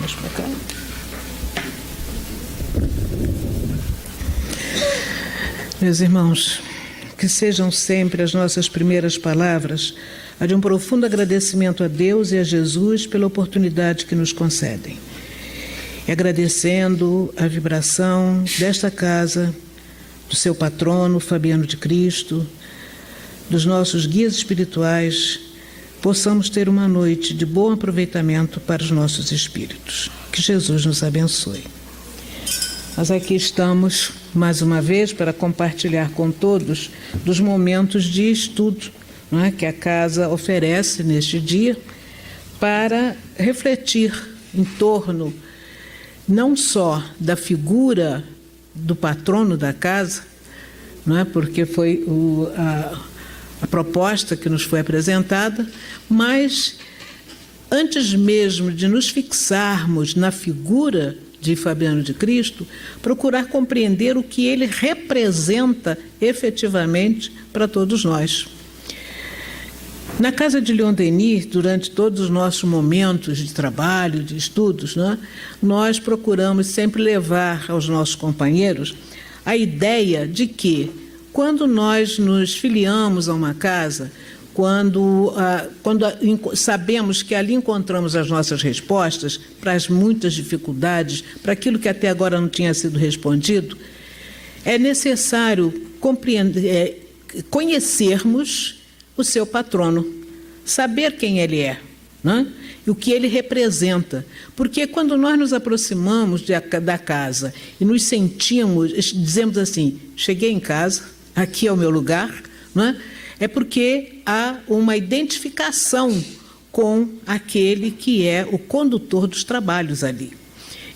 mais para cá. Meus irmãos, que sejam sempre as nossas primeiras palavras a de um profundo agradecimento a Deus e a Jesus pela oportunidade que nos concedem. E agradecendo a vibração desta casa, do seu patrono, Fabiano de Cristo, dos nossos guias espirituais, possamos ter uma noite de bom aproveitamento para os nossos espíritos. Que Jesus nos abençoe. Nós aqui estamos, mais uma vez, para compartilhar com todos dos momentos de estudo, não é, que a casa oferece neste dia, para refletir em torno não só da figura do patrono da casa, não é, porque foi a proposta que nos foi apresentada, mas antes mesmo de nos fixarmos na figura de Fabiano de Cristo, procurar compreender o que ele representa efetivamente para todos nós. Na casa de Leon Denis, durante todos os nossos momentos de trabalho, de estudos, né, nós procuramos sempre levar aos nossos companheiros a ideia de que, quando nós nos filiamos a uma casa, quando sabemos que ali encontramos as nossas respostas para as muitas dificuldades, para aquilo que até agora não tinha sido respondido, é necessário conhecermos o seu patrono, saber quem ele é, né? E o que ele representa. Porque quando nós nos aproximamos da casa e nos sentimos, dizemos assim, cheguei em casa, aqui é o meu lugar, né? É porque há uma identificação com aquele que é o condutor dos trabalhos ali.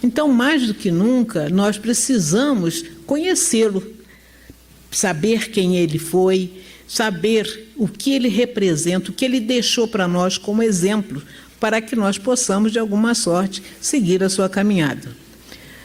Então, mais do que nunca, nós precisamos conhecê-lo, saber quem ele foi, saber o que ele representa, o que ele deixou para nós como exemplo, para que nós possamos, de alguma sorte, seguir a sua caminhada.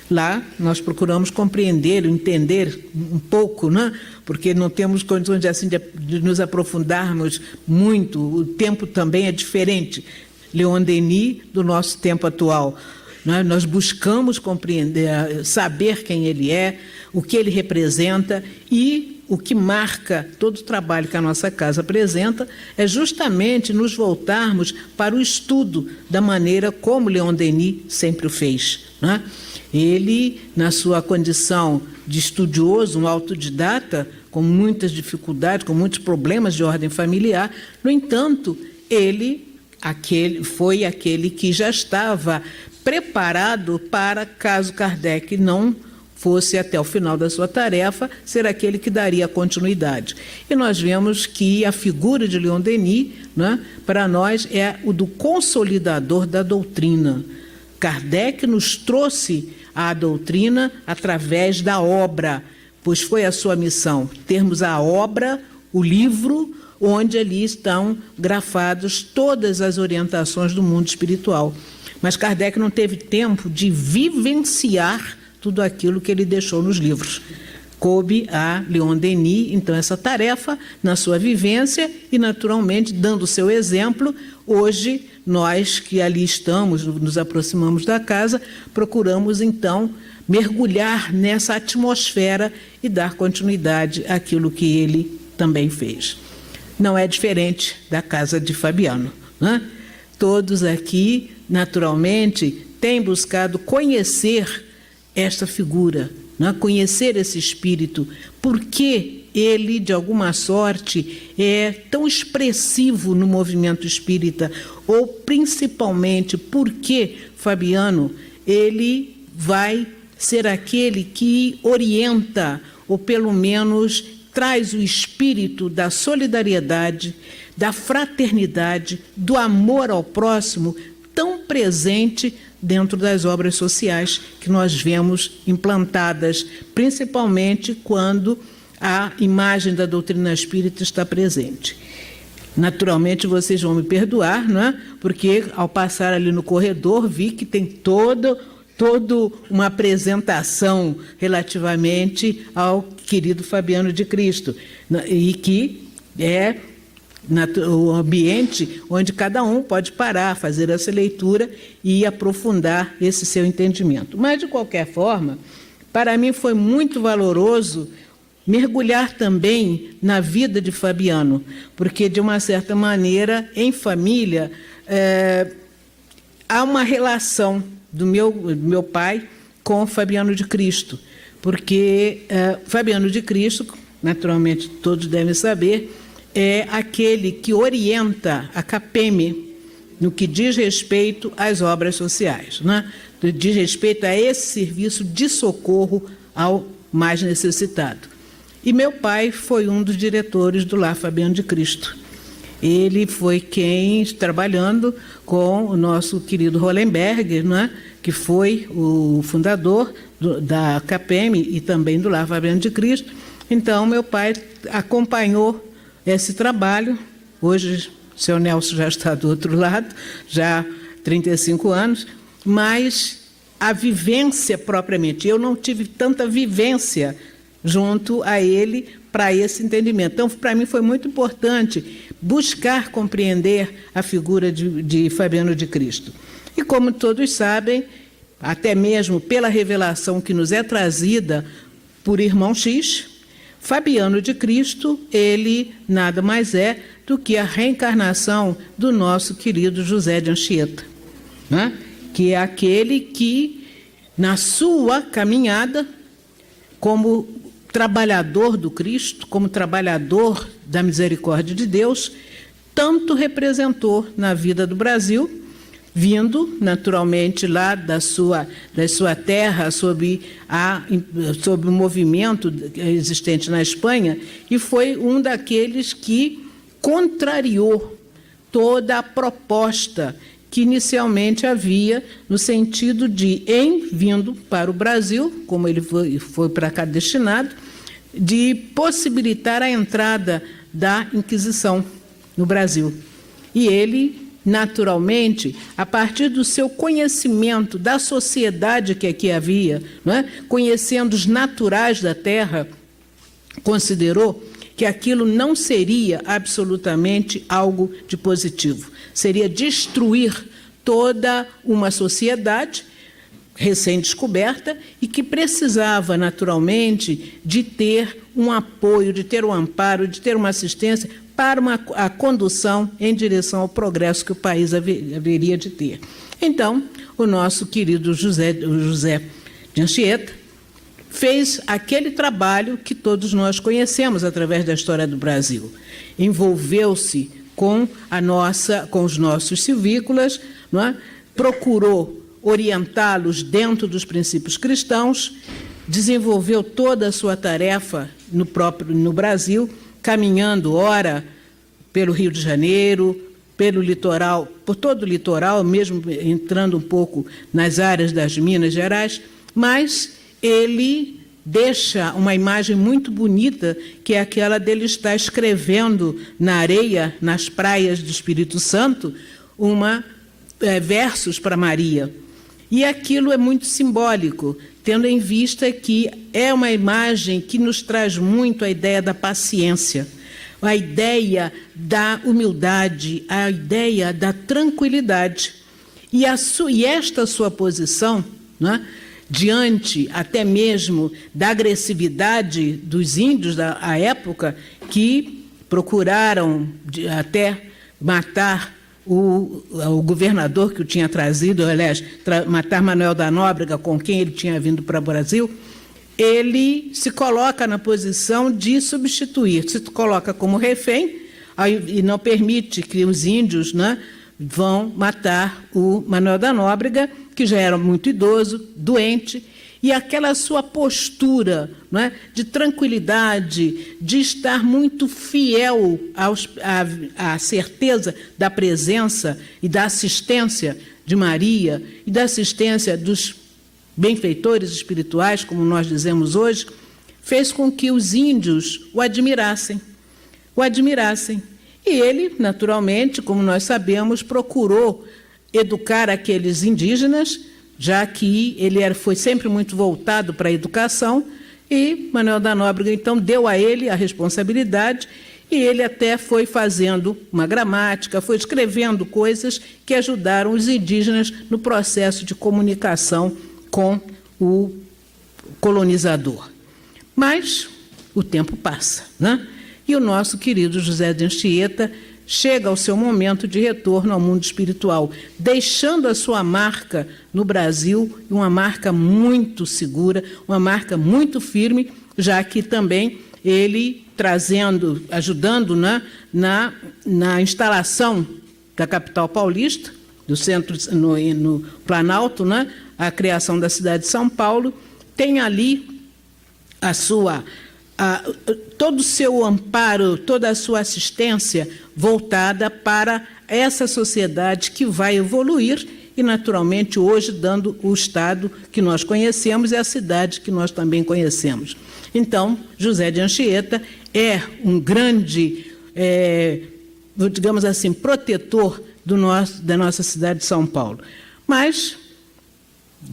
Lá, nós procuramos compreender, entender um pouco, né? Porque não temos condições de nos aprofundarmos muito, o tempo também é diferente. Leon Denis, do nosso tempo atual. Nós buscamos compreender, saber quem ele é, o que ele representa, e o que marca todo o trabalho que a nossa casa apresenta é justamente nos voltarmos para o estudo da maneira como Leon Denis sempre o fez, né? Ele, na sua condição de estudioso, um autodidata, com muitas dificuldades, com muitos problemas de ordem familiar, no entanto, ele foi aquele que já estava preparado para, caso Kardec não fosse até o final da sua tarefa, ser aquele que daria continuidade. E nós vemos que a figura de Leon Denis, né, para nós, é o do consolidador da doutrina. Kardec nos trouxe a doutrina através da obra, pois foi a sua missão, termos a obra, o livro, onde ali estão grafadas todas as orientações do mundo espiritual. Mas Kardec não teve tempo de vivenciar tudo aquilo que ele deixou nos livros. Coube a Leon Denis, então, essa tarefa na sua vivência e, naturalmente, dando o seu exemplo. Hoje, nós que ali estamos, nos aproximamos da casa, procuramos, então, mergulhar nessa atmosfera e dar continuidade àquilo que ele também fez. Não é diferente da casa de Fabiano, né? Todos aqui, naturalmente, têm buscado conhecer esta figura, né? Conhecer esse espírito, porque ele, de alguma sorte, é tão expressivo no movimento espírita, ou principalmente porque Fabiano, ele vai ser aquele que orienta, ou pelo menos traz o espírito da solidariedade, da fraternidade, do amor ao próximo, tão presente dentro das obras sociais que nós vemos implantadas, principalmente quando a imagem da doutrina espírita está presente. Naturalmente, vocês vão me perdoar, não é? Porque, ao passar ali no corredor, vi que tem toda uma apresentação relativamente ao querido Fabiano de Cristo, e que é o ambiente onde cada um pode parar, fazer essa leitura e aprofundar esse seu entendimento. Mas, de qualquer forma, para mim foi muito valoroso mergulhar também na vida de Fabiano, porque, de uma certa maneira, em família, há uma relação do meu pai com Fabiano de Cristo, porque Fabiano de Cristo, naturalmente todos devem saber, é aquele que orienta a CAPEM no que diz respeito às obras sociais, né? Diz respeito a esse serviço de socorro ao mais necessitado. E meu pai foi um dos diretores do Lar Fabiano de Cristo. Ele foi quem, trabalhando com o nosso querido Hollenberg, né, que foi o fundador da CAPEM e também do Lar Fabiano de Cristo. Então, meu pai acompanhou esse trabalho. Hoje, o seu Nelson já está do outro lado, já há 35 anos, mas a vivência propriamente, eu não tive tanta vivência junto a ele para esse entendimento. Então, para mim foi muito importante buscar compreender a figura de Fabiano de Cristo. E como todos sabem, até mesmo pela revelação que nos é trazida por Irmão X, Fabiano de Cristo, ele nada mais é do que a reencarnação do nosso querido José de Anchieta, né? Que é aquele que, na sua caminhada, como trabalhador do Cristo, como trabalhador da misericórdia de Deus, tanto representou na vida do Brasil, vindo naturalmente lá da sua terra, sob o movimento existente na Espanha, e foi um daqueles que contrariou toda a proposta que inicialmente havia, no sentido de, em vindo para o Brasil, como ele foi para cá destinado, de possibilitar a entrada da Inquisição no Brasil. E ele, naturalmente, a partir do seu conhecimento da sociedade que aqui havia, não é? Conhecendo os naturais da terra, considerou que aquilo não seria absolutamente algo de positivo. Seria destruir toda uma sociedade recém-descoberta e que precisava, naturalmente, de ter um apoio, de ter um amparo, de ter uma assistência para a condução em direção ao progresso que o país haveria de ter. Então, o nosso querido José de Anchieta fez aquele trabalho que todos nós conhecemos através da história do Brasil. Envolveu-se com os nossos silvícolas, não é? Procurou orientá-los dentro dos princípios cristãos, desenvolveu toda a sua tarefa no Brasil, caminhando, ora, pelo Rio de Janeiro, pelo litoral, por todo o litoral, mesmo entrando um pouco nas áreas das Minas Gerais, mas ele deixa uma imagem muito bonita, que é aquela dele estar escrevendo na areia, nas praias do Espírito Santo, versos para Maria. E aquilo é muito simbólico, tendo em vista que é uma imagem que nos traz muito a ideia da paciência, a ideia da humildade, a ideia da tranquilidade. E esta sua posição, né, diante até mesmo da agressividade dos índios da época, que procuraram até matar o governador que o tinha trazido, aliás, matar Manuel da Nóbrega, com quem ele tinha vindo para o Brasil, ele se coloca na posição de substituir, se coloca como refém e não permite que os índios, né, vão matar o Manuel da Nóbrega, que já era muito idoso, doente, e aquela sua postura, não é, de tranquilidade, de estar muito fiel à certeza da presença e da assistência de Maria e da assistência dos benfeitores espirituais, como nós dizemos hoje, fez com que os índios o admirassem. E ele, naturalmente, como nós sabemos, procurou educar aqueles indígenas, já que ele foi sempre muito voltado para a educação, e Manuel da Nóbrega, então, deu a ele a responsabilidade e ele até foi fazendo uma gramática, foi escrevendo coisas que ajudaram os indígenas no processo de comunicação com o colonizador. Mas o tempo passa, né? E o nosso querido José de Anchieta chega ao seu momento de retorno ao mundo espiritual, deixando a sua marca no Brasil, uma marca muito segura, uma marca muito firme, já que também ele ajudando na instalação da capital paulista, do centro no Planalto, né, a criação da cidade de São Paulo, tem ali todo o seu amparo, toda a sua assistência voltada para essa sociedade que vai evoluir e, naturalmente, hoje dando o Estado que nós conhecemos e a cidade que nós também conhecemos. Então, José de Anchieta é um grande, digamos assim, protetor da nossa cidade de São Paulo. Mas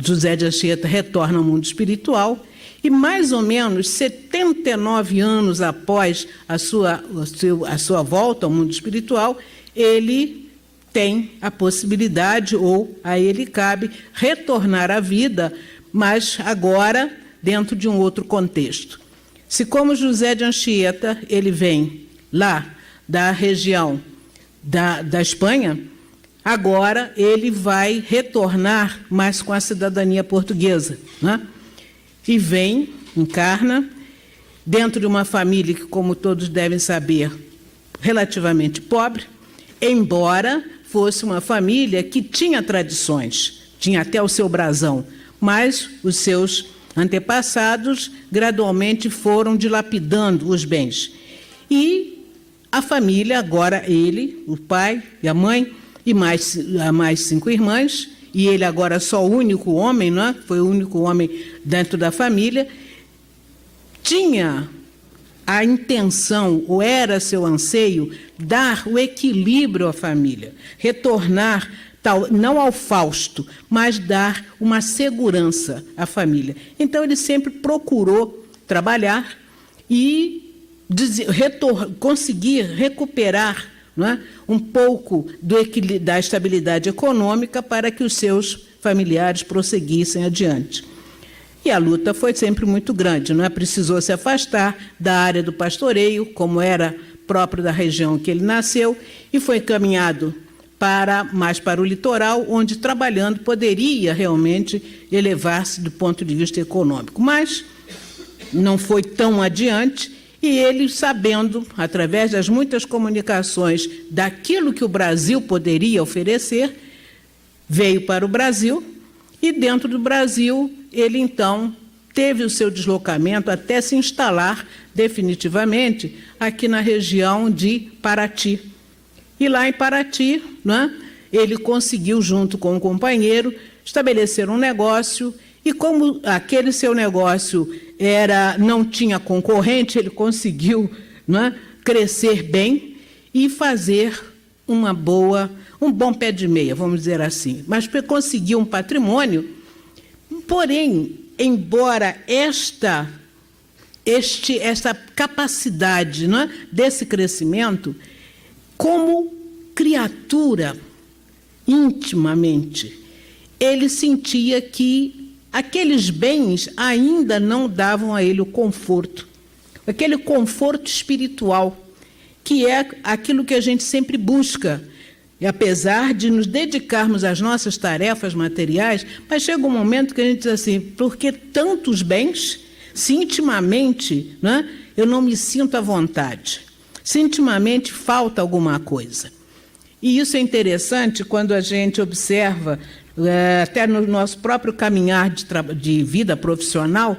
José de Anchieta retorna ao mundo espiritual e, mais ou menos 79 anos após a sua volta ao mundo espiritual, ele tem a possibilidade, ou a ele cabe, retornar à vida, mas agora dentro de um outro contexto. Se, como José de Anchieta, ele vem lá da região da Espanha, agora ele vai retornar, mas com a cidadania portuguesa, né? E vem, encarna, dentro de uma família que, como todos devem saber, relativamente pobre, embora fosse uma família que tinha tradições, tinha até o seu brasão, mas os seus antepassados gradualmente foram dilapidando os bens. E a família, agora ele, o pai e a mãe, e mais 5 irmãs, e ele agora só o único homem, né? Foi o único homem dentro da família, tinha a intenção, ou era seu anseio, dar o equilíbrio à família, retornar, não ao Fausto, mas dar uma segurança à família. Então, ele sempre procurou trabalhar e conseguir recuperar, não é, um pouco da estabilidade econômica para que os seus familiares prosseguissem adiante. E a luta foi sempre muito grande, não é? Precisou se afastar da área do pastoreio, como era próprio da região que ele nasceu, e foi encaminhado mais para o litoral, onde, trabalhando, poderia realmente elevar-se do ponto de vista econômico. Mas não foi tão adiante, e ele, sabendo, através das muitas comunicações, daquilo que o Brasil poderia oferecer, veio para o Brasil, e dentro do Brasil, ele, então, teve o seu deslocamento até se instalar definitivamente aqui na região de Paraty. E lá em Paraty, né, ele conseguiu, junto com um companheiro, estabelecer um negócio, e como aquele seu negócio não tinha concorrente, ele conseguiu, né, crescer bem e fazer um bom pé de meia, vamos dizer assim. Mas conseguiu um patrimônio, porém, embora esta capacidade, né, desse crescimento, como criatura, intimamente, ele sentia que aqueles bens ainda não davam a ele o conforto, aquele conforto espiritual, que é aquilo que a gente sempre busca. E apesar de nos dedicarmos às nossas tarefas materiais, mas chega um momento que a gente diz assim, por que tantos bens, se intimamente, né, eu não me sinto à vontade, se intimamente falta alguma coisa. E isso é interessante quando a gente observa, até no nosso próprio caminhar de vida profissional,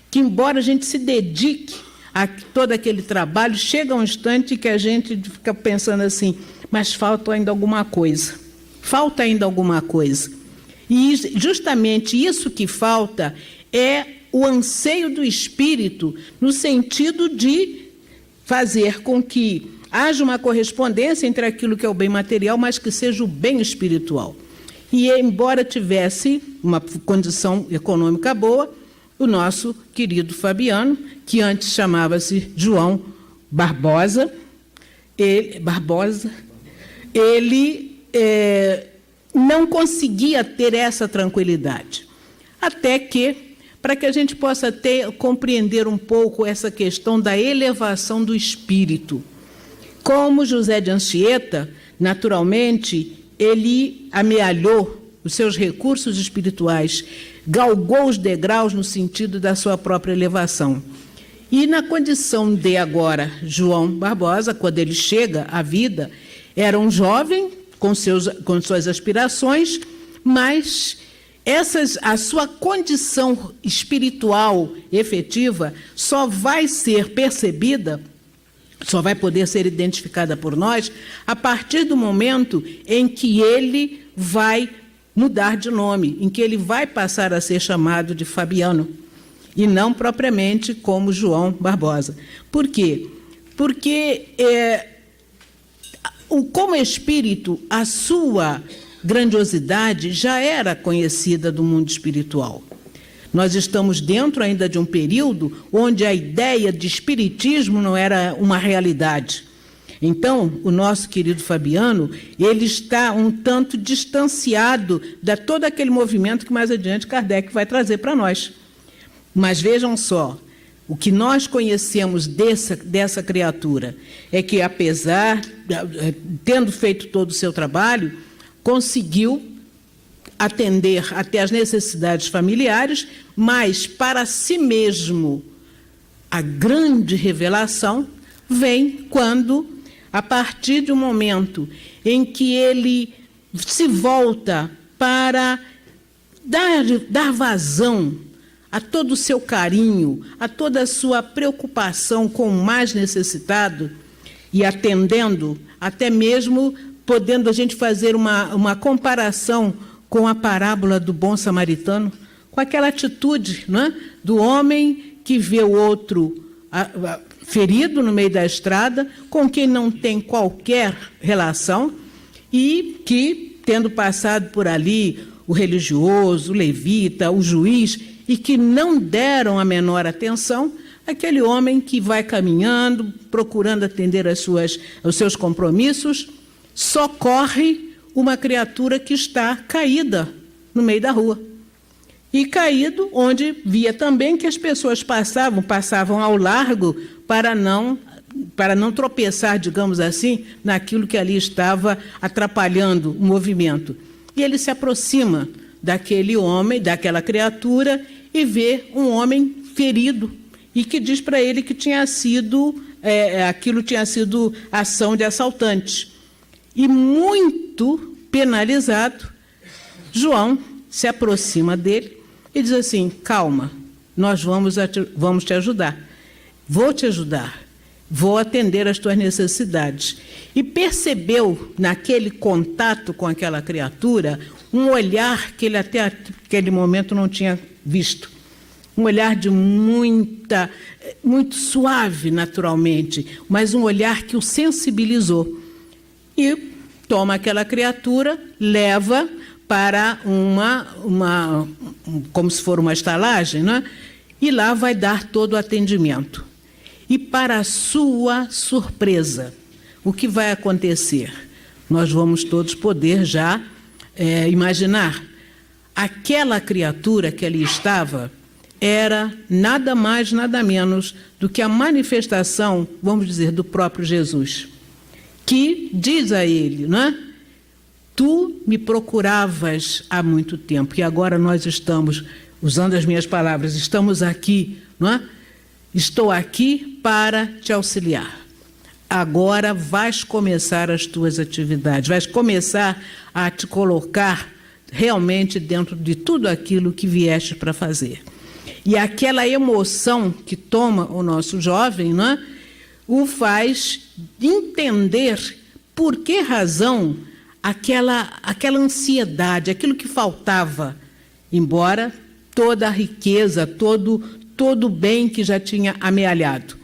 que, embora a gente se dedique a todo aquele trabalho, chega um instante que a gente fica pensando assim, mas falta ainda alguma coisa, falta ainda alguma coisa. E justamente isso que falta é o anseio do espírito, no sentido de fazer com que haja uma correspondência entre aquilo que é o bem material, mas que seja o bem espiritual. E, embora tivesse uma condição econômica boa, o nosso querido Fabiano, que antes chamava-se João Barbosa, Barbosa, ele não conseguia ter essa tranquilidade. Até que, para que a gente possa compreender um pouco essa questão da elevação do espírito, como José de Anchieta, naturalmente, ele amealhou os seus recursos espirituais, galgou os degraus no sentido da sua própria elevação. E na condição de agora, João Barbosa, quando ele chega à vida, era um jovem com suas aspirações, mas a sua condição espiritual efetiva só vai ser percebida, só vai poder ser identificada por nós a partir do momento em que ele vai mudar de nome, em que ele vai passar a ser chamado de Fabiano, e não propriamente como João Barbosa. Por quê? Porque, como espírito, a sua grandiosidade já era conhecida do mundo espiritual. Nós estamos dentro ainda de um período onde a ideia de espiritismo não era uma realidade. Então, o nosso querido Fabiano, ele está um tanto distanciado de todo aquele movimento que mais adiante Kardec vai trazer para nós. Mas vejam só, o que nós conhecemos dessa criatura é que, apesar, tendo feito todo o seu trabalho, conseguiu atender até as necessidades familiares, mas para si mesmo a grande revelação vem quando, a partir de um momento em que ele se volta para dar vazão a todo o seu carinho, a toda a sua preocupação com o mais necessitado, e atendendo, até mesmo podendo a gente fazer uma comparação com a parábola do bom samaritano, com aquela atitude, não é? Do homem que vê o outro ferido no meio da estrada, com quem não tem qualquer relação, e que, tendo passado por ali o religioso, o levita, o juiz, e que não deram a menor atenção, aquele homem que vai caminhando, procurando atender aos seus compromissos, socorre uma criatura que está caída no meio da rua. E caído, onde via também que as pessoas passavam ao largo para não tropeçar, digamos assim, naquilo que ali estava atrapalhando o movimento. E ele se aproxima daquele homem, daquela criatura, e vê um homem ferido, e que diz para ele que aquilo tinha sido ação de assaltantes. E muito penalizado, João se aproxima dele e diz assim: calma, nós vamos te ajudar, vou te ajudar, vou atender às tuas necessidades. E percebeu naquele contato com aquela criatura um olhar que ele até aquele momento não tinha visto. Um olhar de muito suave, naturalmente, mas um olhar que o sensibilizou. E toma aquela criatura, leva para como se for uma estalagem, né? E lá vai dar todo o atendimento. E, para a sua surpresa, o que vai acontecer? Nós vamos todos poder já imaginar. Aquela criatura que ali estava era nada mais, nada menos do que a manifestação, vamos dizer, do próprio Jesus, que diz a ele, não é? Tu me procuravas há muito tempo, e agora nós estamos, usando as minhas palavras, estamos aqui, não é? Estou aqui para te auxiliar. Agora vais começar as tuas atividades, vais começar a te colocar realmente dentro de tudo aquilo que vieste para fazer. E aquela emoção que toma o nosso jovem, não é? O faz entender por que razão aquela ansiedade, aquilo que faltava, embora toda a riqueza, todo o bem que já tinha amealhado.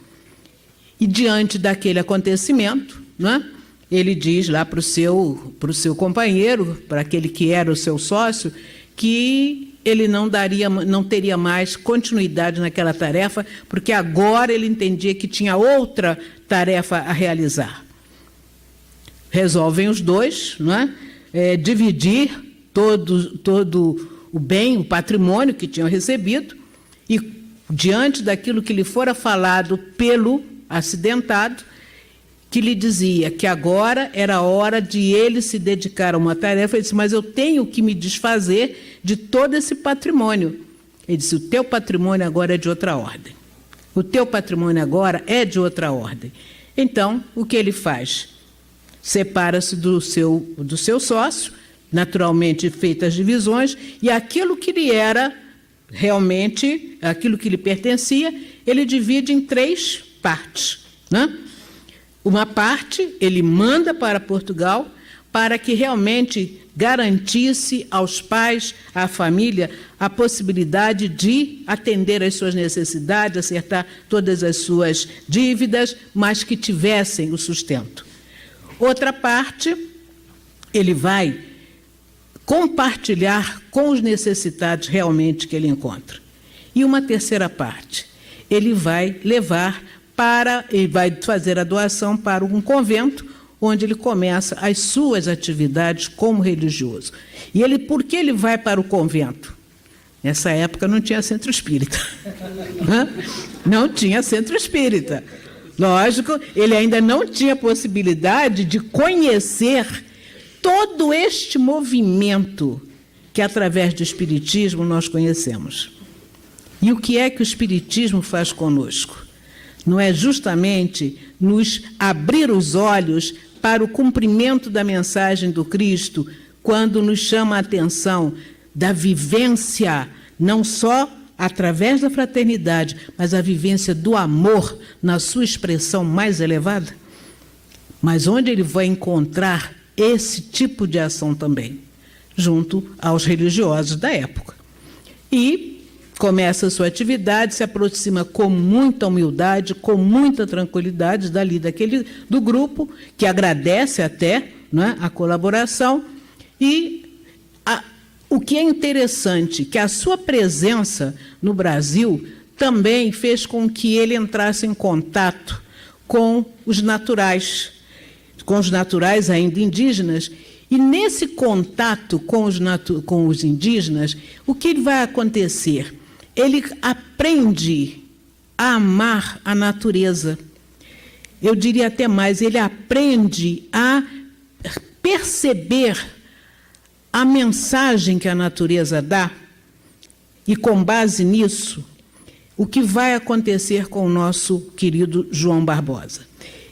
E diante daquele acontecimento, né, ele diz lá para o seu companheiro, para aquele que era o seu sócio, que ele não teria mais continuidade naquela tarefa, porque agora ele entendia que tinha outra tarefa a realizar. resolvem os dois, não é? Dividir todo o bem, o patrimônio que tinham recebido, e, diante daquilo que lhe fora falado pelo acidentado, que lhe dizia que agora era a hora de ele se dedicar a uma tarefa, ele disse, mas eu tenho que me desfazer de todo esse patrimônio. Ele disse, o teu patrimônio agora é de outra ordem. O teu patrimônio agora é de outra ordem. Então, o que ele faz? Separa-se do seu sócio, naturalmente feitas as divisões, e aquilo que lhe era realmente, aquilo que lhe pertencia, ele divide em 3 partes, né? Uma parte ele manda para Portugal para que realmente garantisse aos pais, à família, a possibilidade de atender às suas necessidades, acertar todas as suas dívidas, mas que tivessem o sustento. Outra parte, ele vai compartilhar com os necessitados realmente que ele encontra. E uma terceira parte, ele vai levar e vai fazer a doação para um convento, onde ele começa as suas atividades como religioso. E por que ele vai para o convento? Nessa época não tinha centro espírita. Não tinha centro espírita. Lógico, ele ainda não tinha possibilidade de conhecer todo este movimento que, através do Espiritismo, nós conhecemos. E o que é que o Espiritismo faz conosco? Não é justamente nos abrir os olhos para o cumprimento da mensagem do Cristo, quando nos chama a atenção da vivência, não só através da fraternidade, mas a vivência do amor na sua expressão mais elevada? Mas onde ele vai encontrar esse tipo de ação também? Junto aos religiosos da época. E começa a sua atividade, se aproxima com muita humildade, com muita tranquilidade do grupo, que agradece até, não é, a colaboração. E o que é interessante, que a sua presença no Brasil também fez com que ele entrasse em contato com os naturais ainda indígenas. E nesse contato com os indígenas, o que vai acontecer? Ele aprende a amar a natureza. Eu diria até mais, ele aprende a perceber a mensagem que a natureza dá, e com base nisso, o que vai acontecer com o nosso querido João Barbosa?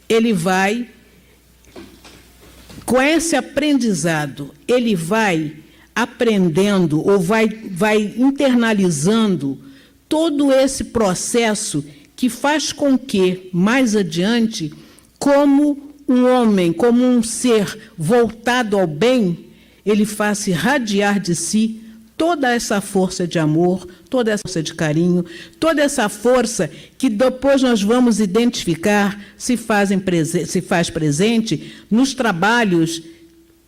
Ele vai, com esse aprendizado, ele vai aprendendo ou vai internalizando todo esse processo que faz com que, mais adiante, como um homem, como um ser voltado ao bem, ele faça irradiar de si toda essa força de amor, toda essa força de carinho, toda essa força que depois nós vamos identificar se faz presente nos trabalhos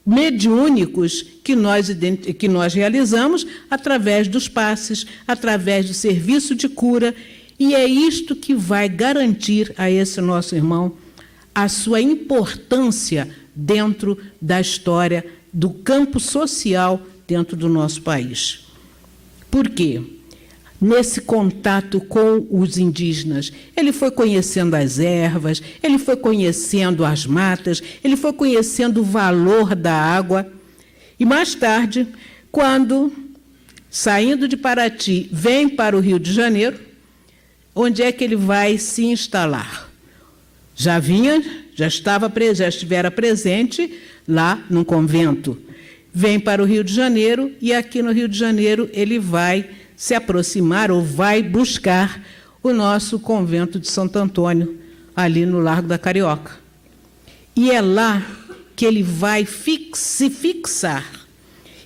mediúnicos que nós realizamos através dos passes, através do serviço de cura, e é isto que vai garantir a esse nosso irmão a sua importância dentro da história do campo social dentro do nosso país. Por quê? Nesse contato com os indígenas, ele foi conhecendo as ervas, ele foi conhecendo as matas, ele foi conhecendo o valor da água. E mais tarde, quando, saindo de Paraty, vem para o Rio de Janeiro, onde é que ele vai se instalar? Já estivera presente lá num convento. Vem para o Rio de Janeiro, e aqui no Rio de Janeiro ele vai se aproximar ou vai buscar o nosso convento de Santo Antônio, ali no Largo da Carioca. E é lá que ele vai se fixar,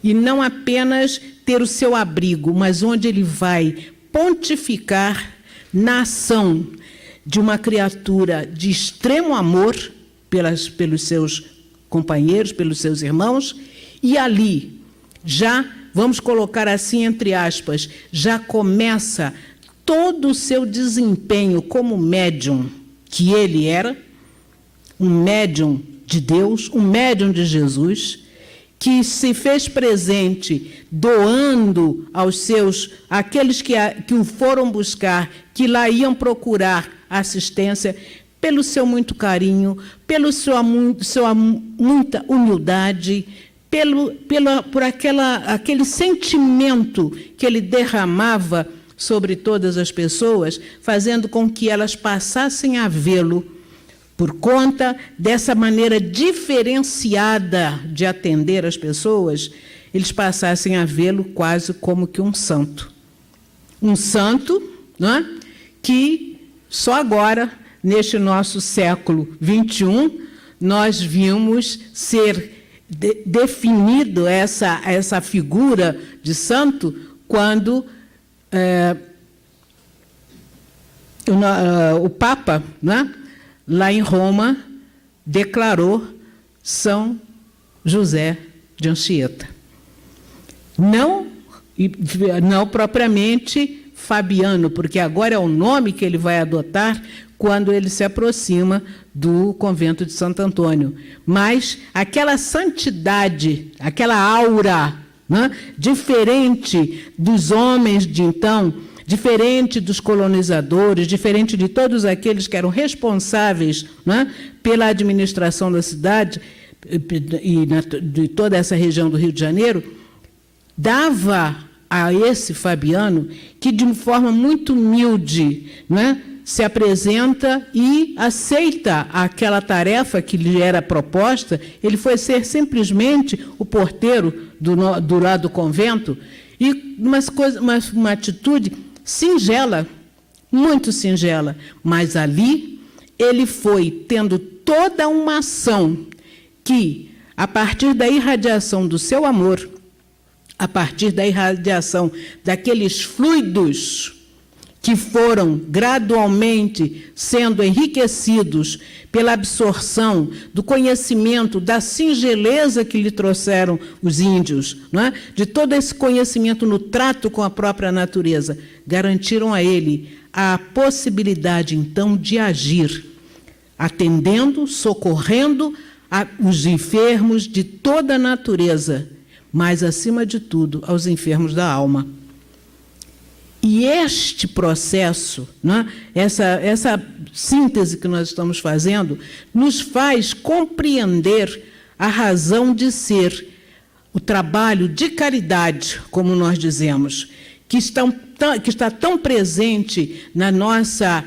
e não apenas ter o seu abrigo, mas onde ele vai pontificar na ação de uma criatura de extremo amor pelos seus companheiros, pelos seus irmãos, e ali já, vamos colocar assim entre aspas, já começa todo o seu desempenho como médium, que ele era, um médium de Deus, um médium de Jesus, que se fez presente doando aos seus, aqueles que o foram buscar, que lá iam procurar assistência, pelo seu muito carinho, pelo sua muita humildade, por aquele sentimento que ele derramava sobre todas as pessoas, fazendo com que elas passassem a vê-lo, por conta dessa maneira diferenciada de atender as pessoas, eles passassem a vê-lo quase como que um santo. Um santo, não é? Que só agora, neste nosso século XXI, nós vimos ser definido essa figura de santo quando o Papa, né, lá em Roma, declarou São José de Anchieta. Não propriamente Fabiano, porque agora é o nome que ele vai adotar quando ele se aproxima do convento de Santo Antônio. Mas aquela santidade, aquela aura, né, diferente dos homens de então, diferente dos colonizadores, diferente de todos aqueles que eram responsáveis, né, pela administração da cidade e de toda essa região do Rio de Janeiro, dava a esse Fabiano, que de forma muito humilde, né, se apresenta e aceita aquela tarefa que lhe era proposta. Ele foi ser simplesmente o porteiro do lado do convento, e uma atitude singela, muito singela, mas ali ele foi tendo toda uma ação que, a partir da irradiação do seu amor, a partir da irradiação daqueles fluidos que foram gradualmente sendo enriquecidos pela absorção do conhecimento, da singeleza que lhe trouxeram os índios, não é? De todo esse conhecimento no trato com a própria natureza, garantiram a ele a possibilidade, então, de agir, atendendo, socorrendo os enfermos de toda a natureza, mas, acima de tudo, aos enfermos da alma. E este processo, né, essa síntese que nós estamos fazendo, nos faz compreender a razão de ser o trabalho de caridade, como nós dizemos, que está tão presente na nossa,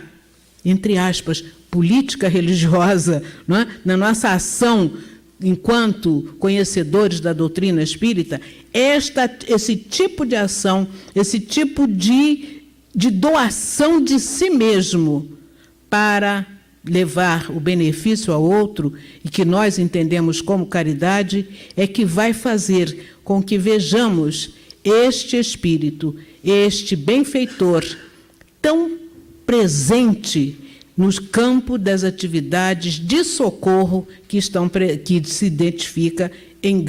entre aspas, política religiosa, não é? Na nossa ação enquanto conhecedores da doutrina espírita, esse tipo de ação, esse tipo de doação de si mesmo para levar o benefício ao outro, e que nós entendemos como caridade, é que vai fazer com que vejamos este espírito, este benfeitor, tão presente no campo das atividades de socorro que se identifica em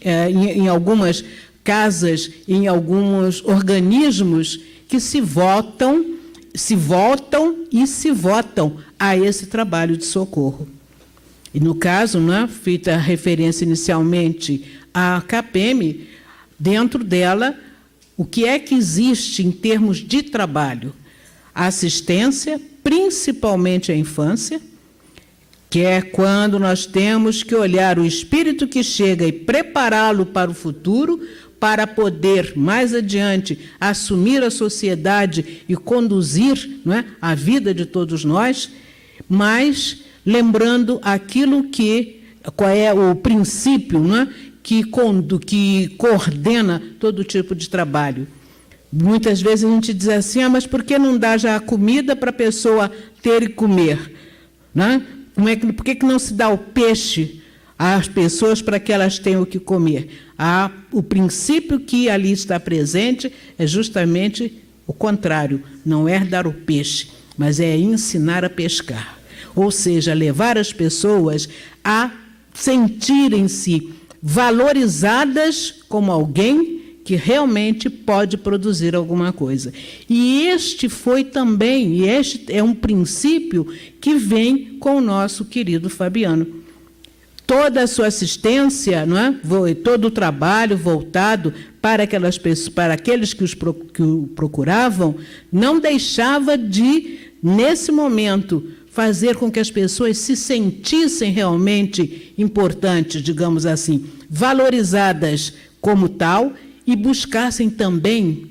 em algumas casas, em alguns organismos que se voltam a esse trabalho de socorro. E, no caso, né, feita a referência inicialmente à CAPEM, dentro dela, o que é que existe em termos de trabalho? A assistência, principalmente à infância, que é quando nós temos que olhar o espírito que chega e prepará-lo para o futuro, para poder, mais adiante, assumir a sociedade e conduzir, não é, a vida de todos nós, mas lembrando aquilo qual é o princípio, não é, que coordena todo tipo de trabalho. Muitas vezes a gente diz assim, mas por que não dá já a comida para a pessoa ter e comer? Né? Por que não se dá o peixe às pessoas para que elas tenham o que comer? O princípio que ali está presente é justamente o contrário, não é dar o peixe, mas é ensinar a pescar. Ou seja, levar as pessoas a sentirem-se valorizadas como alguém que realmente pode produzir alguma coisa. E este é um princípio que vem com o nosso querido Fabiano. toda a sua assistência, não é? Todo o trabalho voltado para aquelas pessoas, para aqueles que o procuravam, não deixava de, nesse momento, fazer com que as pessoas se sentissem realmente importantes, digamos assim, valorizadas como tal, e buscassem também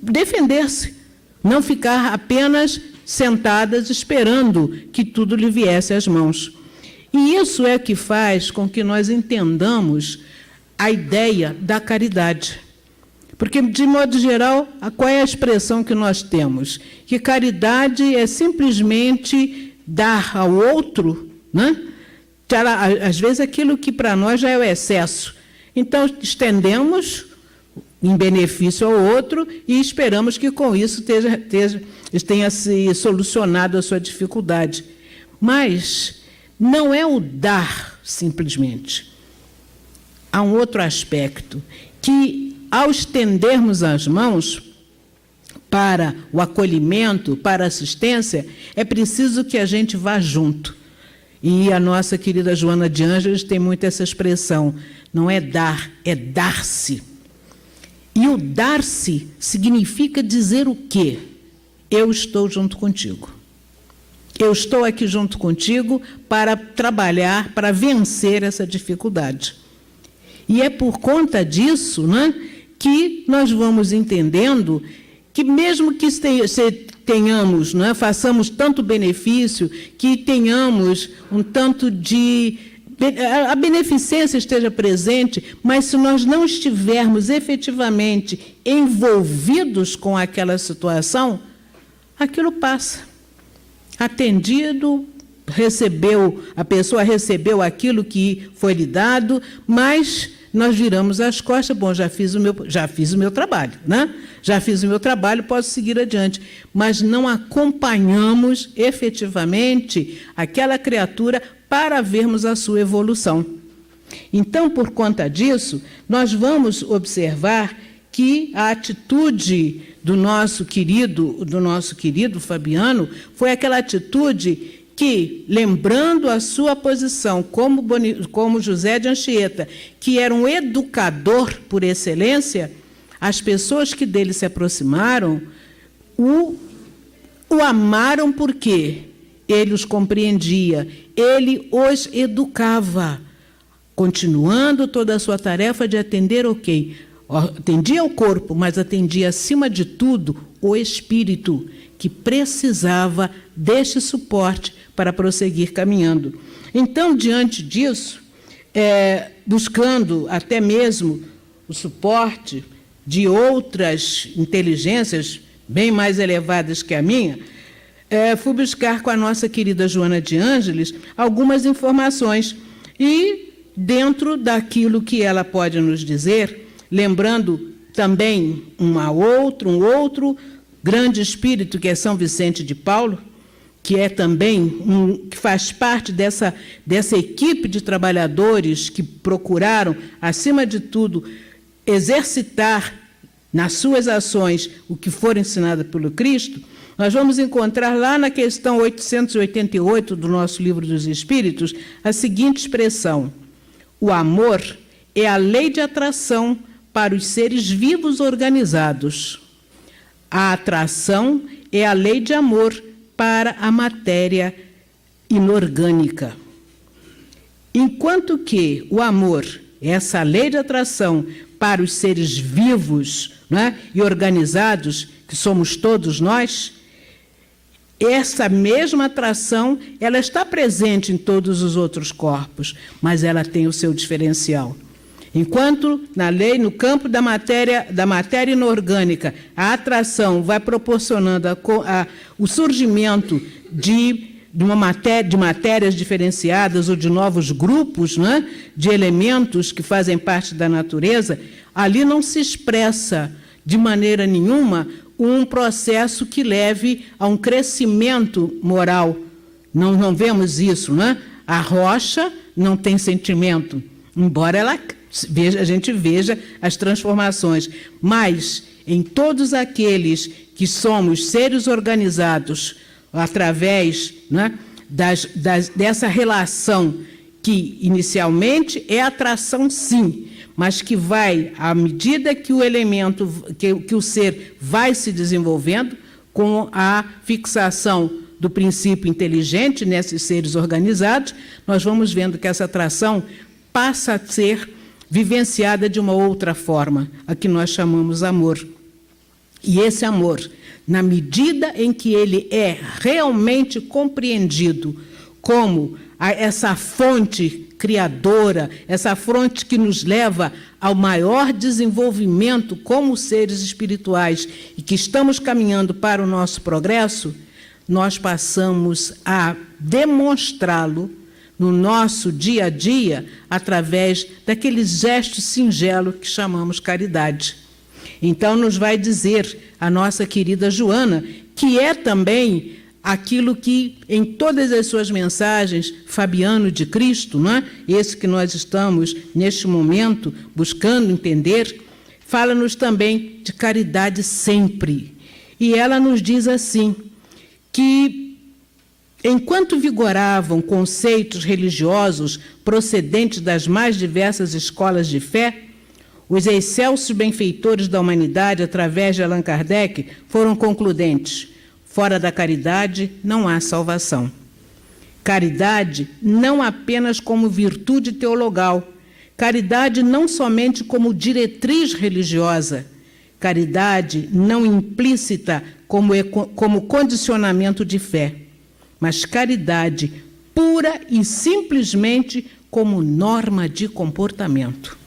defender-se, não ficar apenas sentadas esperando que tudo lhe viesse às mãos. E isso é que faz com que nós entendamos a ideia da caridade. Porque, de modo geral, qual é a expressão que nós temos? Que caridade é simplesmente dar ao outro, né? Às vezes, aquilo que para nós já é o excesso. Então, estendemos em benefício ao outro e esperamos que, com isso, tenha se solucionado a sua dificuldade. Mas não é o dar, simplesmente. Há um outro aspecto, que, ao estendermos as mãos para o acolhimento, para a assistência, é preciso que a gente vá junto. E a nossa querida Joana de Ângeles tem muito essa expressão, não é dar, é dar-se. E o dar-se significa dizer o quê? Eu estou junto contigo. Eu estou aqui junto contigo para trabalhar, para vencer essa dificuldade. E é por conta disso, né, que nós vamos entendendo que, mesmo que tenhamos, né, façamos tanto benefício, que tenhamos um tanto de... a beneficência esteja presente, mas se nós não estivermos efetivamente envolvidos com aquela situação, aquilo passa. Atendido, a pessoa recebeu aquilo que foi lhe dado, mas nós viramos as costas, bom, já fiz o meu trabalho, né? Já fiz o meu trabalho, posso seguir adiante. Mas não acompanhamos efetivamente aquela criatura para vermos a sua evolução. Então, por conta disso, nós vamos observar que a atitude do nosso querido Fabiano foi aquela atitude que, lembrando a sua posição como José de Anchieta, que era um educador por excelência, as pessoas que dele se aproximaram o amaram porque ele os compreendia, ele os educava, continuando toda a sua tarefa de atender atendia o corpo, mas atendia, acima de tudo, o espírito, que precisava deste suporte para prosseguir caminhando. Então, diante disso, buscando até mesmo o suporte de outras inteligências bem mais elevadas que a minha, fui buscar com a nossa querida Joana de Ângeles algumas informações e, dentro daquilo que ela pode nos dizer, lembrando também um outro grande espírito, que é São Vicente de Paulo, que é também que faz parte dessa equipe de trabalhadores que procuraram, acima de tudo, exercitar nas suas ações o que for ensinado pelo Cristo. Nós vamos encontrar lá na questão 888 do nosso Livro dos Espíritos a seguinte expressão: o amor é a lei de atração para os seres vivos organizados. A atração é a lei de amor para a matéria inorgânica. Enquanto que o amor é essa lei de atração para os seres vivos, né, e organizados, que somos todos nós, essa mesma atração, ela está presente em todos os outros corpos, mas ela tem o seu diferencial. Enquanto na lei, no campo da matéria inorgânica, a atração vai proporcionando o surgimento de matérias diferenciadas ou de novos grupos, né, de elementos que fazem parte da natureza, ali não se expressa de maneira nenhuma um processo que leve a um crescimento moral. Não vemos isso, né? A rocha não tem sentimento, embora a gente veja as transformações, mas em todos aqueles que somos seres organizados através, né, dessa relação que inicialmente é atração, sim, mas que vai, à medida que o elemento, que o ser vai se desenvolvendo, com a fixação do princípio inteligente nesses seres organizados, nós vamos vendo que essa atração passa a ser vivenciada de uma outra forma, a que nós chamamos amor. E esse amor, na medida em que ele é realmente compreendido como essa fonte criadora, essa fonte que nos leva ao maior desenvolvimento como seres espirituais e que estamos caminhando para o nosso progresso, nós passamos a demonstrá-lo no nosso dia a dia através daquele gesto singelo que chamamos caridade. Então, nos vai dizer a nossa querida Joana, que é também aquilo que, em todas as suas mensagens, Fabiano de Cristo, não é? Esse que nós estamos, neste momento, buscando entender, fala-nos também de caridade sempre. E ela nos diz assim, que, enquanto vigoravam conceitos religiosos procedentes das mais diversas escolas de fé, os excelsos benfeitores da humanidade, através de Allan Kardec, foram concludentes. Fora da caridade não há salvação. Caridade não apenas como virtude teologal, caridade não somente como diretriz religiosa, caridade não implícita como condicionamento de fé, mas caridade pura e simplesmente como norma de comportamento.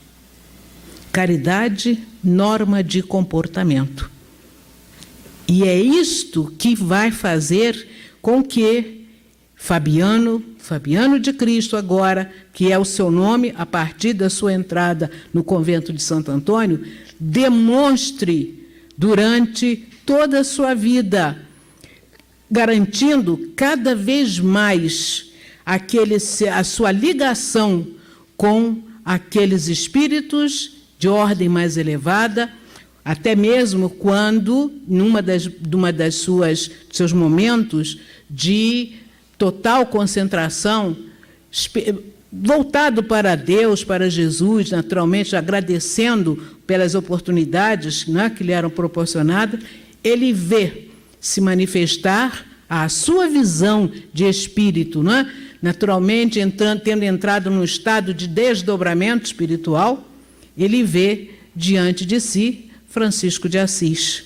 Caridade, norma de comportamento. E é isto que vai fazer com que Fabiano de Cristo agora, que é o seu nome a partir da sua entrada no convento de Santo Antônio, demonstre durante toda a sua vida, garantindo cada vez mais a sua ligação com aqueles espíritos de ordem mais elevada, até mesmo quando, numa das seus momentos de total concentração, voltado para Deus, para Jesus, naturalmente agradecendo pelas oportunidades, né, que lhe eram proporcionadas, ele vê se manifestar a sua visão de espírito, né, naturalmente tendo entrado num estado de desdobramento espiritual, ele vê diante de si Francisco de Assis,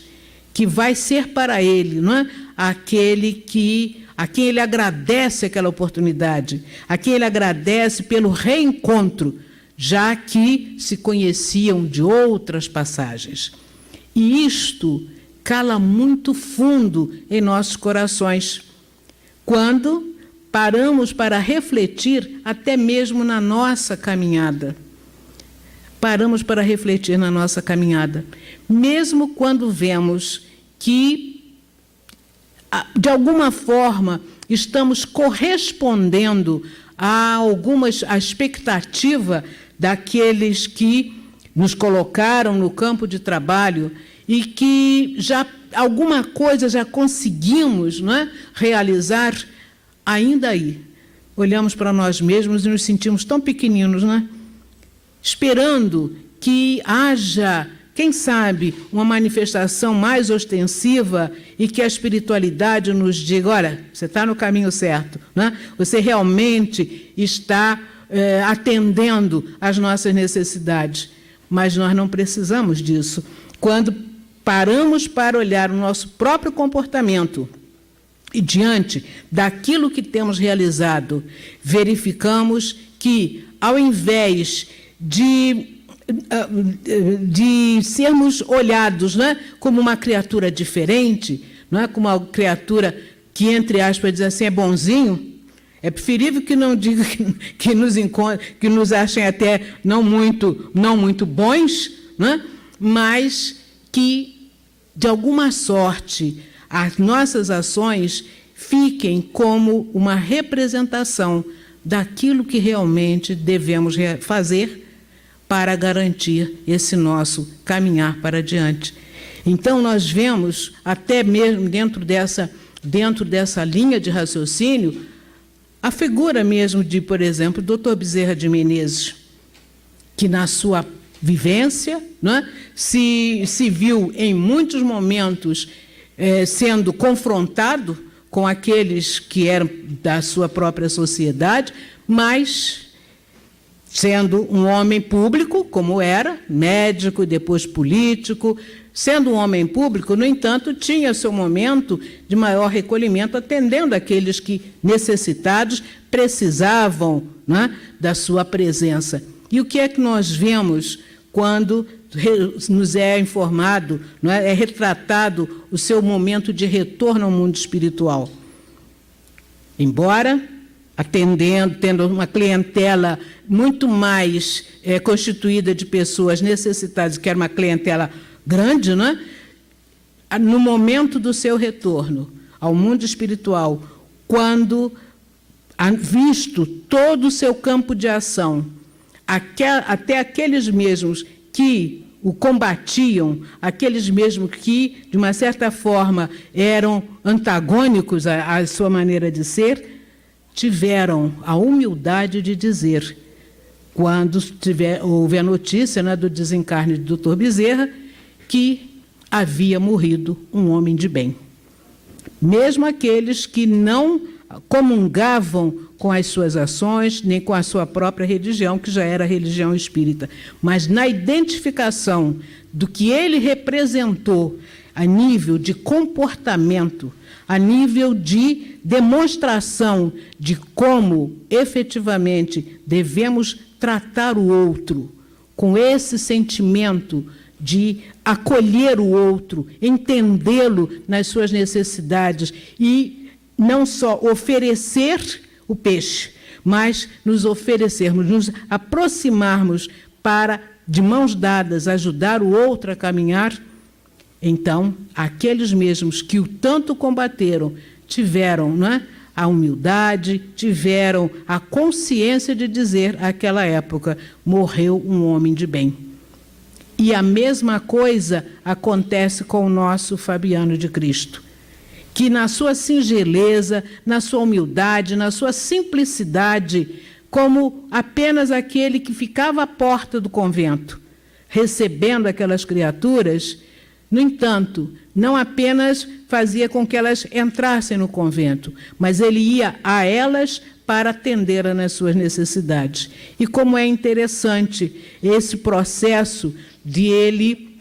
que vai ser para ele, não é, a quem ele agradece aquela oportunidade, a quem ele agradece pelo reencontro, já que se conheciam de outras passagens. E isto cala muito fundo em nossos corações, quando paramos para refletir até mesmo na nossa caminhada. Paramos para refletir na nossa caminhada, mesmo quando vemos que, de alguma forma, estamos correspondendo a expectativa daqueles que nos colocaram no campo de trabalho e que alguma coisa já conseguimos, não é, realizar, ainda aí olhamos para nós mesmos e nos sentimos tão pequeninos, não é? Esperando que haja, quem sabe, uma manifestação mais ostensiva e que a espiritualidade nos diga, olha, você está no caminho certo, né? Você realmente está atendendo às nossas necessidades. Mas nós não precisamos disso. Quando paramos para olhar o nosso próprio comportamento e diante daquilo que temos realizado, verificamos que, ao invés de sermos olhados, né, como uma criatura diferente, não é, como uma criatura que, entre aspas, diz assim, é bonzinho, é preferível que não diga que nos achem até não muito bons, né, mas que, de alguma sorte, as nossas ações fiquem como uma representação daquilo que realmente devemos fazer para garantir esse nosso caminhar para adiante. Então, nós vemos, até mesmo dentro dessa linha de raciocínio, a figura mesmo de, por exemplo, Dr. Bezerra de Menezes, que na sua vivência, né, se viu em muitos momentos sendo confrontado com aqueles que eram da sua própria sociedade, mas sendo um homem público, como era, médico, depois político, sendo um homem público, no entanto, tinha seu momento de maior recolhimento, atendendo aqueles que, necessitados, precisavam, né, da sua presença. E o que é que nós vemos quando nos é informado, não é retratado o seu momento de retorno ao mundo espiritual? Embora tendo uma clientela muito mais constituída de pessoas necessitadas, que era uma clientela grande, né? No momento do seu retorno ao mundo espiritual, quando, visto todo o seu campo de ação, até aqueles mesmos que o combatiam, aqueles mesmos que, de uma certa forma, eram antagônicos à sua maneira de ser, tiveram a humildade de dizer, quando houve a notícia, né, do desencarne do Dr. Bezerra, que havia morrido um homem de bem. Mesmo aqueles que não comungavam com as suas ações, nem com a sua própria religião, que já era a religião espírita, mas na identificação do que ele representou a nível de comportamento, a nível de demonstração de como efetivamente devemos tratar o outro, com esse sentimento de acolher o outro, entendê-lo nas suas necessidades e não só oferecer o peixe, mas nos oferecermos, nos aproximarmos para, de mãos dadas, ajudar o outro a caminhar. Então, aqueles mesmos que o tanto combateram tiveram, não é, a humildade, tiveram a consciência de dizer, naquela época, morreu um homem de bem. E a mesma coisa acontece com o nosso Fabiano de Cristo, que na sua singeleza, na sua humildade, na sua simplicidade, como apenas aquele que ficava à porta do convento, recebendo aquelas criaturas, no entanto, não apenas fazia com que elas entrassem no convento, mas ele ia a elas para atender nas suas necessidades. E como é interessante esse processo de ele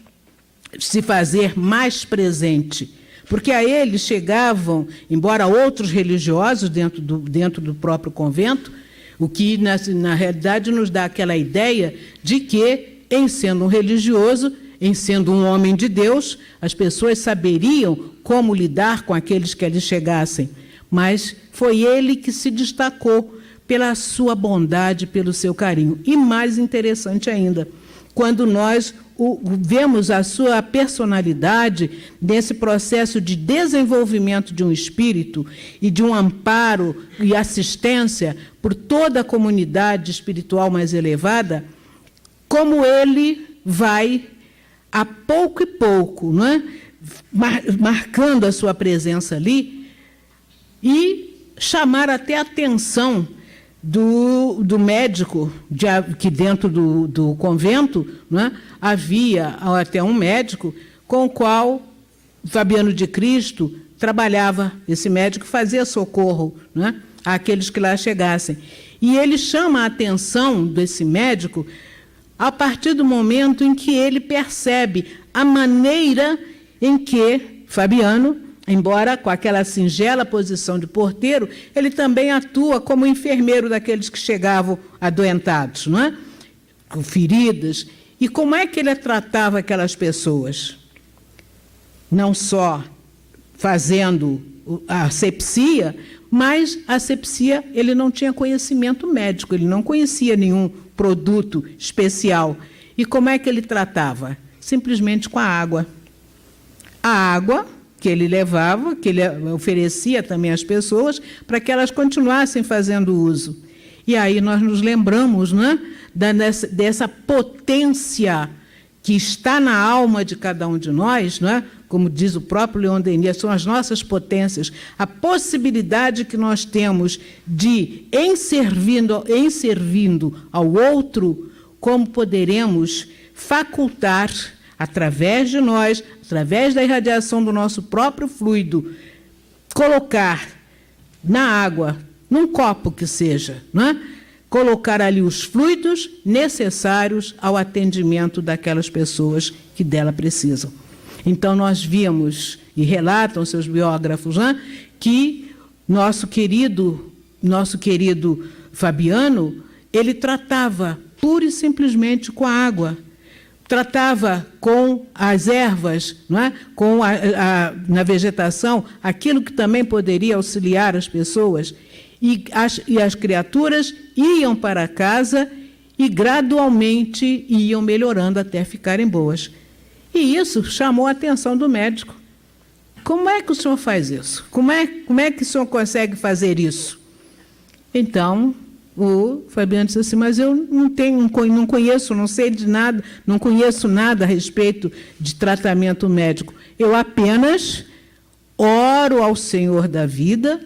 se fazer mais presente, porque a ele chegavam, embora outros religiosos dentro do próprio convento, o que, na realidade, nos dá aquela ideia de que, em sendo um religioso, em sendo um homem de Deus, as pessoas saberiam como lidar com aqueles que ali chegassem. Mas foi ele que se destacou pela sua bondade, pelo seu carinho. E mais interessante ainda, quando nós vemos a sua personalidade nesse processo de desenvolvimento de um espírito e de um amparo e assistência por toda a comunidade espiritual mais elevada, como ele vai, a pouco e pouco, não é? Marcando a sua presença ali e chamar até a atenção do médico, que dentro do convento, não é, havia até um médico com o qual Fabiano de Cristo trabalhava. Esse médico fazia socorro, não é, àqueles que lá chegassem. E ele chama a atenção desse médico a partir do momento em que ele percebe a maneira em que Fabiano, embora com aquela singela posição de porteiro, ele também atua como enfermeiro daqueles que chegavam adoentados, não é? Com feridas. E como é que ele tratava aquelas pessoas? Não só fazendo a asepsia, mas a asepsia ele não tinha conhecimento médico, ele não conhecia nenhum produto especial. E como é que ele tratava? Simplesmente com a água. A água que ele levava, que ele oferecia também às pessoas, para que elas continuassem fazendo uso. E aí nós nos lembramos, né, dessa potência que está na alma de cada um de nós, né, como diz o próprio Leon Denis, são as nossas potências, a possibilidade que nós temos de, em servindo ao outro, como poderemos facultar, através de nós, através da irradiação do nosso próprio fluido, colocar na água, num copo que seja, não é? Colocar ali os fluidos necessários ao atendimento daquelas pessoas que dela precisam. Então, nós vimos, e relatam seus biógrafos, né, que nosso querido Fabiano, ele tratava pura e simplesmente com a água, tratava com as ervas, não é? Na vegetação, aquilo que também poderia auxiliar as pessoas, e as criaturas iam para casa e gradualmente iam melhorando até ficarem boas. E isso chamou a atenção do médico. Como é que o senhor faz isso? Como é que o senhor consegue fazer isso? Então, o Fabiano disse assim, mas eu não conheço, não sei de nada, não conheço nada a respeito de tratamento médico. Eu apenas oro ao Senhor da vida,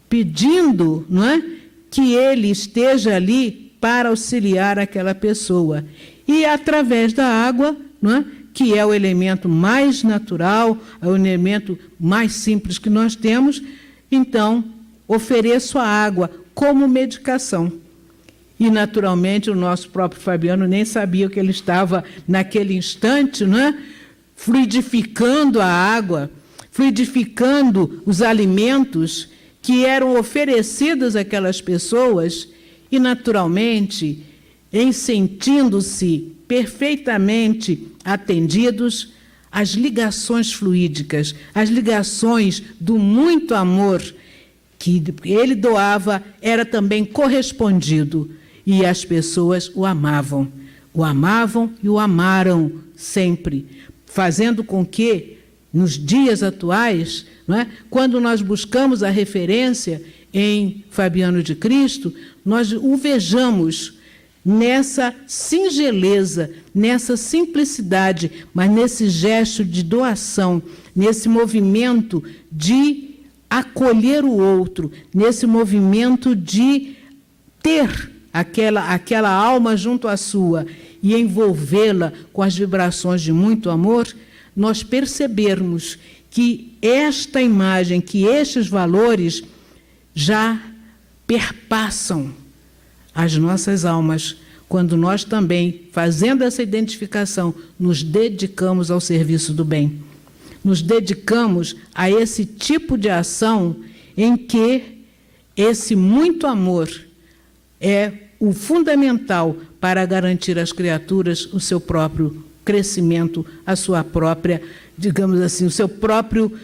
pedindo, não é, que Ele esteja ali para auxiliar aquela pessoa. E através da água, não é, que é o elemento mais natural, é o elemento mais simples que nós temos, então ofereço a água como medicação. E, naturalmente, o nosso próprio Fabiano nem sabia que ele estava, naquele instante, não é, fluidificando a água, fluidificando os alimentos que eram oferecidos àquelas pessoas e, naturalmente, em sentindo-se perfeitamente atendidos, as ligações fluídicas, as ligações do muito amor que ele doava, era também correspondido, e as pessoas o amavam e o amaram sempre, fazendo com que, nos dias atuais, não é, quando nós buscamos a referência em Fabiano de Cristo, nós o vejamos nessa singeleza, nessa simplicidade, mas nesse gesto de doação, nesse movimento de acolher o outro, nesse movimento de ter aquela alma junto à sua e envolvê-la com as vibrações de muito amor, nós percebermos que esta imagem, que estes valores já perpassam as nossas almas, quando nós também, fazendo essa identificação, nos dedicamos ao serviço do bem. Nos dedicamos a esse tipo de ação em que esse muito amor é o fundamental para garantir às criaturas o seu próprio crescimento, a sua própria, digamos assim, o seu próprio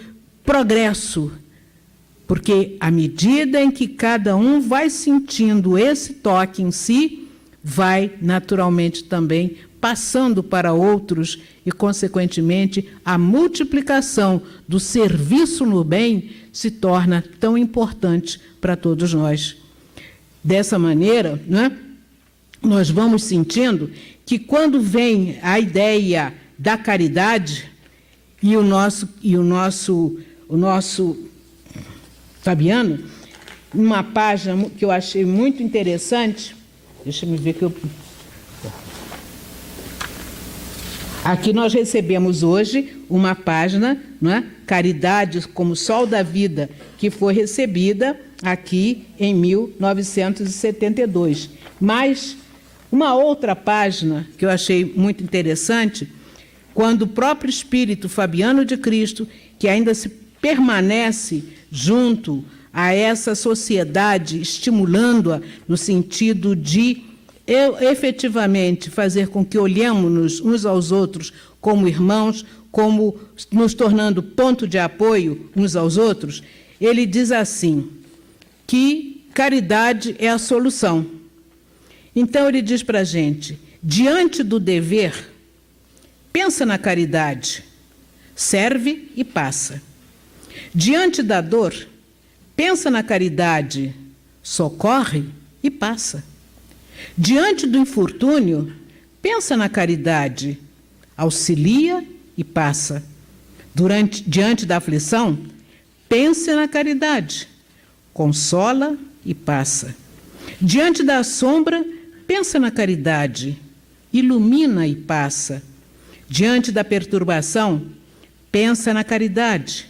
progresso. Porque, à medida em que cada um vai sentindo esse toque em si, vai, naturalmente, também passando para outros e, consequentemente, a multiplicação do serviço no bem se torna tão importante para todos nós. Dessa maneira, né, nós vamos sentindo que, quando vem a ideia da caridade, e o nosso Fabiano, numa página que eu achei muito interessante, deixa eu ver que eu... Aqui nós recebemos hoje uma página, não é? Caridade como Sol da Vida, que foi recebida aqui em 1972. Mas uma outra página que eu achei muito interessante, quando o próprio Espírito Fabiano de Cristo, que ainda se permanece junto a essa sociedade, estimulando-a no sentido de efetivamente fazer com que olhemos uns aos outros como irmãos, como nos tornando ponto de apoio uns aos outros, ele diz assim, que caridade é a solução. Então ele diz para a gente, diante do dever, pensa na caridade, serve e passa. Diante da dor, pensa na caridade, socorre e passa. Diante do infortúnio, pensa na caridade, auxilia e passa. Diante da aflição, pense na caridade, consola e passa. Diante da sombra, pensa na caridade, ilumina e passa. Diante da perturbação, pensa na caridade,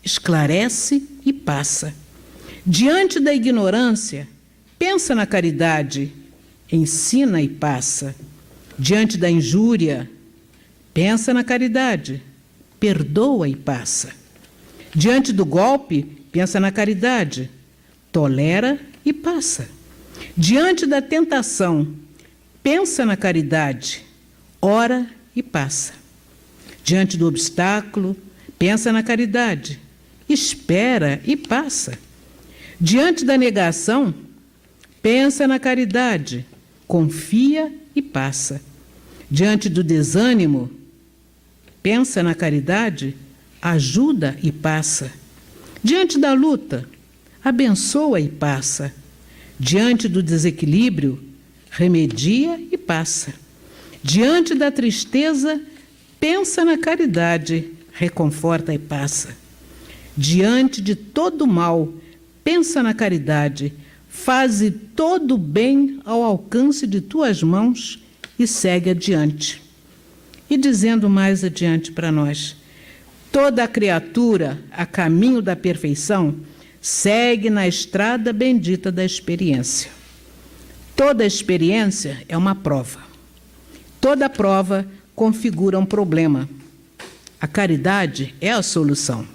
esclarece e passa. Diante da ignorância, pensa na caridade, ensina e passa. Diante da injúria, pensa na caridade, perdoa e passa. Diante do golpe, pensa na caridade, tolera e passa. Diante da tentação, pensa na caridade, ora e passa. Diante do obstáculo, pensa na caridade, espera e passa. Diante da negação, pensa na caridade, confia e passa. Diante do desânimo, pensa na caridade, ajuda e passa. Diante da luta, abençoa e passa. Diante do desequilíbrio, remedia e passa. Diante da tristeza, pensa na caridade, reconforta e passa. Diante de todo mal, pensa na caridade, faze todo o bem ao alcance de tuas mãos e segue adiante. E dizendo mais adiante para nós, toda criatura a caminho da perfeição segue na estrada bendita da experiência. Toda experiência é uma prova. Toda prova configura um problema. A caridade é a solução.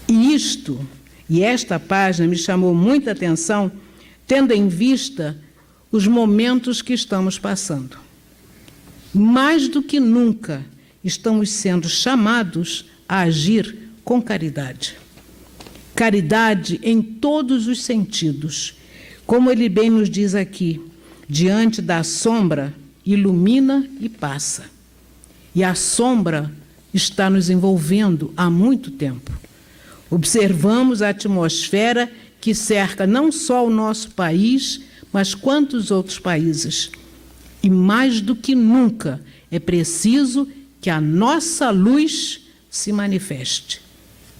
E esta página me chamou muita atenção, tendo em vista os momentos que estamos passando. Mais do que nunca, estamos sendo chamados a agir com caridade. Caridade em todos os sentidos. Como ele bem nos diz aqui, diante da sombra, ilumina e passa. E a sombra está nos envolvendo há muito tempo. Observamos a atmosfera que cerca não só o nosso país, mas quantos outros países. E mais do que nunca é preciso que a nossa luz se manifeste.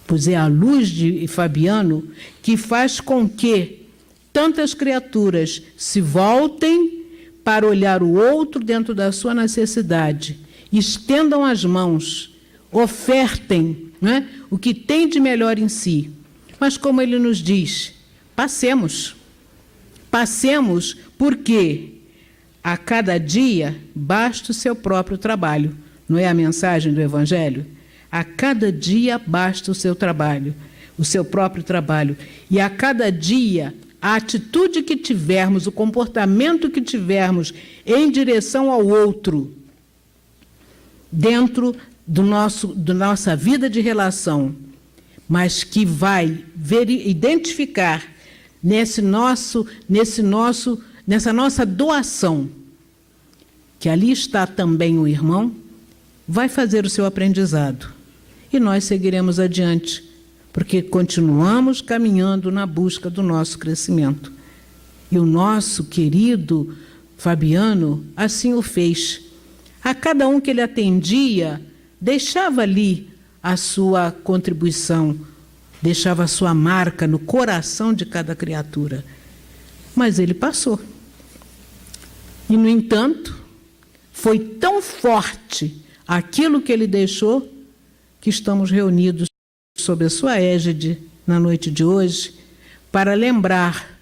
Pois é a luz de Fabiano que faz com que tantas criaturas se voltem para olhar o outro dentro da sua necessidade, estendam as mãos, ofertem, né, o que tem de melhor em si. Mas como ele nos diz, passemos. Passemos porque a cada dia basta o seu próprio trabalho. Não é a mensagem do Evangelho? A cada dia basta o seu trabalho, o seu próprio trabalho. E a cada dia, a atitude que tivermos, o comportamento que tivermos em direção ao outro, dentro da nossa vida de relação, mas que vai identificar nessa nossa doação, que ali está também o irmão, vai fazer o seu aprendizado. E nós seguiremos adiante, porque continuamos caminhando na busca do nosso crescimento. E o nosso querido Fabiano assim o fez. A cada um que ele atendia, deixava ali a sua contribuição, deixava a sua marca no coração de cada criatura. Mas ele passou. E, no entanto, foi tão forte aquilo que ele deixou, que estamos reunidos sob a sua égide na noite de hoje, para lembrar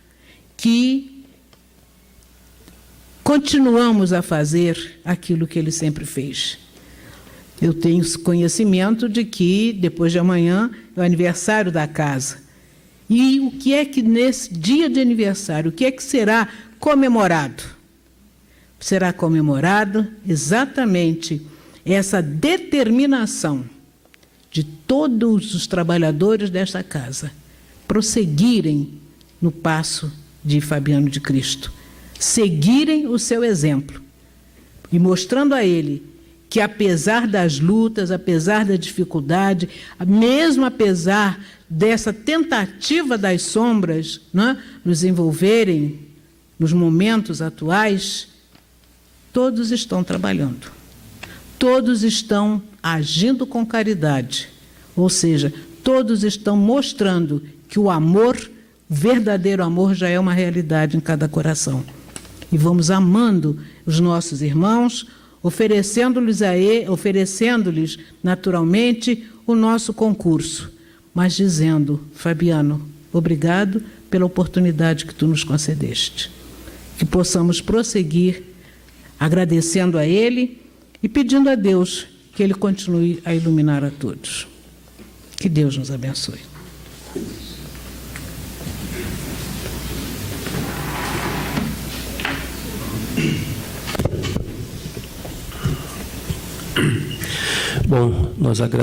que continuamos a fazer aquilo que ele sempre fez. Eu tenho conhecimento de que, depois de amanhã, é o aniversário da casa. E o que é que nesse dia de aniversário, o que é que será comemorado? Será comemorado exatamente essa determinação de todos os trabalhadores desta casa prosseguirem no passo de Fabiano de Cristo, seguirem o seu exemplo e mostrando a ele que, apesar das lutas, apesar da dificuldade, mesmo apesar dessa tentativa das sombras, né, nos envolverem nos momentos atuais, todos estão trabalhando, todos estão agindo com caridade. Ou seja, todos estão mostrando que o amor, o verdadeiro amor, já é uma realidade em cada coração. E vamos amando os nossos irmãos, oferecendo-lhes naturalmente o nosso concurso, mas dizendo: Fabiano, obrigado pela oportunidade que tu nos concedeste. Que possamos prosseguir agradecendo a Ele e pedindo a Deus que Ele continue a iluminar a todos. Que Deus nos abençoe. Bom, nós agradecemos.